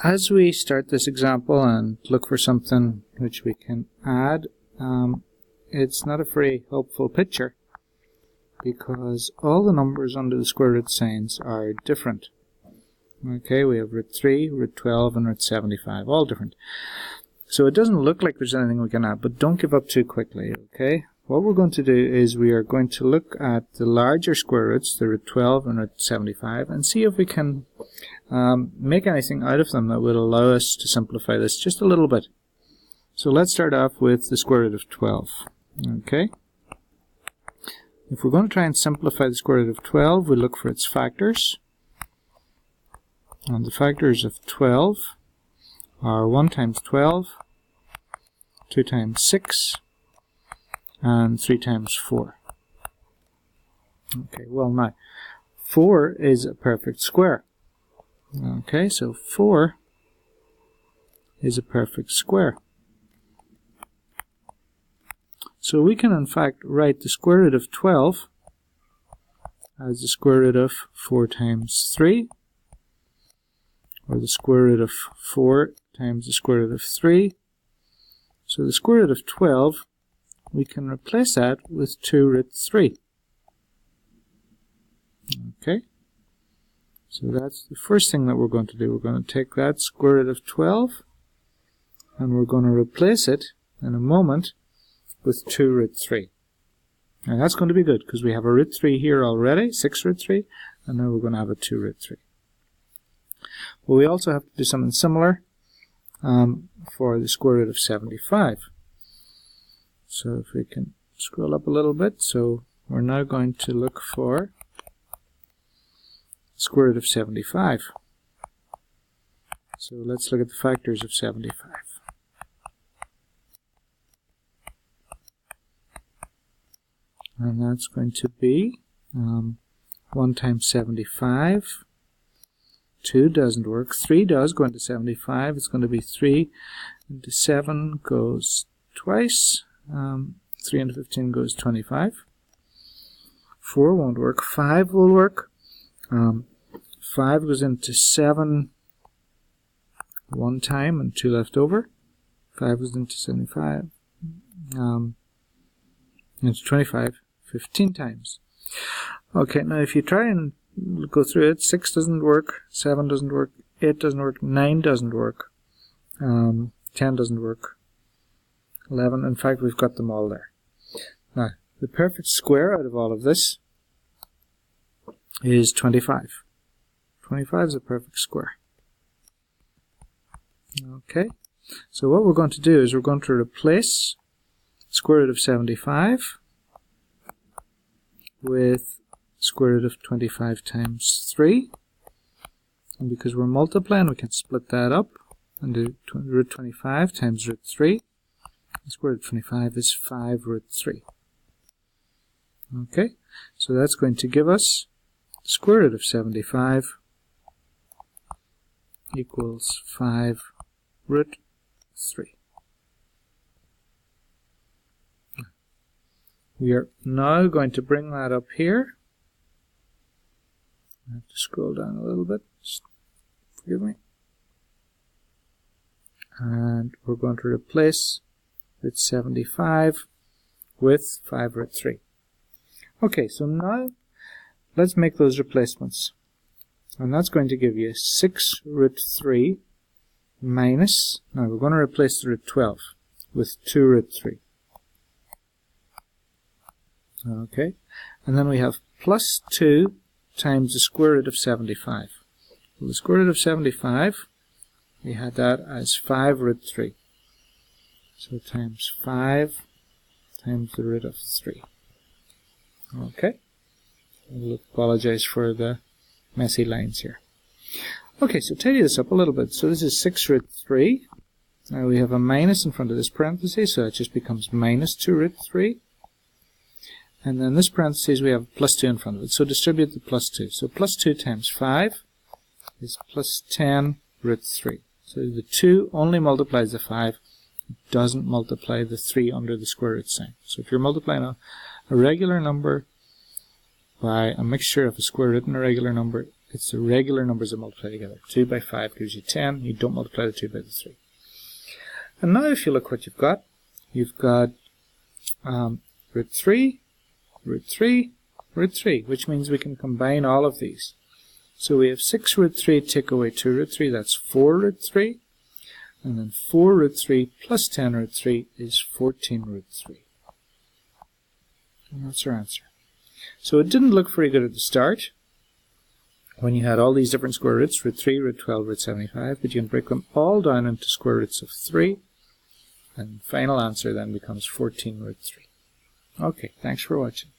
as we start this example and look for something which we can add, it's not a very hopeful picture, because all the numbers under the square root signs are different. Okay, we have root 3, root 12, and root 75, all different. So it doesn't look like there's anything we can add, but don't give up too quickly, okay? What we're going to do is we are going to look at the larger square roots, the root 12 and root 75, and see if we can make anything out of them that would allow us to simplify this just a little bit. So let's start off with the square root of 12, okay? If we're going to try and simplify the square root of 12, we look for its factors. And the factors of 12 are 1 times 12, 2 times 6, and 3 times 4. Okay, well now, 4 is a perfect square. Okay, so 4 is a perfect square. So we can in fact write the square root of 12 as the square root of 4 times 3, or the square root of 4 times the square root of 3. So the square root of 12, we can replace that with 2 root 3. Okay, so that's the first thing that we're going to do. We're going to take that square root of 12 and we're going to replace it in a moment with 2 root 3. And that's going to be good because we have a root 3 here already, 6 root 3, and now we're going to have a 2 root 3. Well, we also have to do something similar for the square root of 75. So if we can scroll up a little bit, so we're now going to look for the square root of 75. So let's look at the factors of 75. And that's going to be 1 times 75. 2 doesn't work. 3 does go into 75. It's going to be 3 into 7 goes twice. 3 into 15 goes 25. 4 won't work. 5 will work. 5 goes into 7 one time and 2 left over. 5 goes into 75. Into 25 15 times. Okay, now if you try and go through it, 6 doesn't work, 7 doesn't work, 8 doesn't work, 9 doesn't work, 10 doesn't work, 11, in fact we've got them all there. Now, the perfect square out of all of this is 25. 25 is a perfect square. Okay, so what we're going to do is we're going to replace square root of 75 with square root of 25 times 3, and because we're multiplying we can split that up and do root 25 times root 3. The square root of 25 is 5 root 3. Okay, so that's going to give us the square root of 75 equals 5 root 3. We are now going to bring that up here. I have to scroll down a little bit, just forgive me. And we're going to replace root 75 with 5 root 3. Okay, so now let's make those replacements. And that's going to give you 6 root 3 minus, now we're going to replace the root 12 with 2 root 3. Okay, and then we have plus 2 times the square root of 75. Well, the square root of 75, we had that as 5 root 3. So times 5 times the root of 3. Okay, I'll apologize for the messy lines here. Okay, so tidy this up a little bit. So this is 6 root 3. Now we have a minus in front of this parenthesis, so it just becomes minus 2 root 3. And then this parenthesis we have plus 2 in front of it. So distribute the plus 2. So plus 2 times 5 is plus 10 root 3. So the 2 only multiplies the 5. It doesn't multiply the 3 under the square root sign. So if you're multiplying a regular number by a mixture of a square root and a regular number, It's the regular numbers that multiply together. 2 by 5 gives you 10. You don't multiply the 2 by the 3. And now if you look what you've got root 3, root 3, root 3, which means we can combine all of these. So we have 6 root 3 take away 2 root 3, that's 4 root 3. And then 4 root 3 plus 10 root 3 is 14 root 3. And that's our answer. So it didn't look very good at the start when you had all these different square roots, root 3, root 12, root 75, but you can break them all down into square roots of 3, and final answer then becomes 14 root 3. Okay, thanks for watching.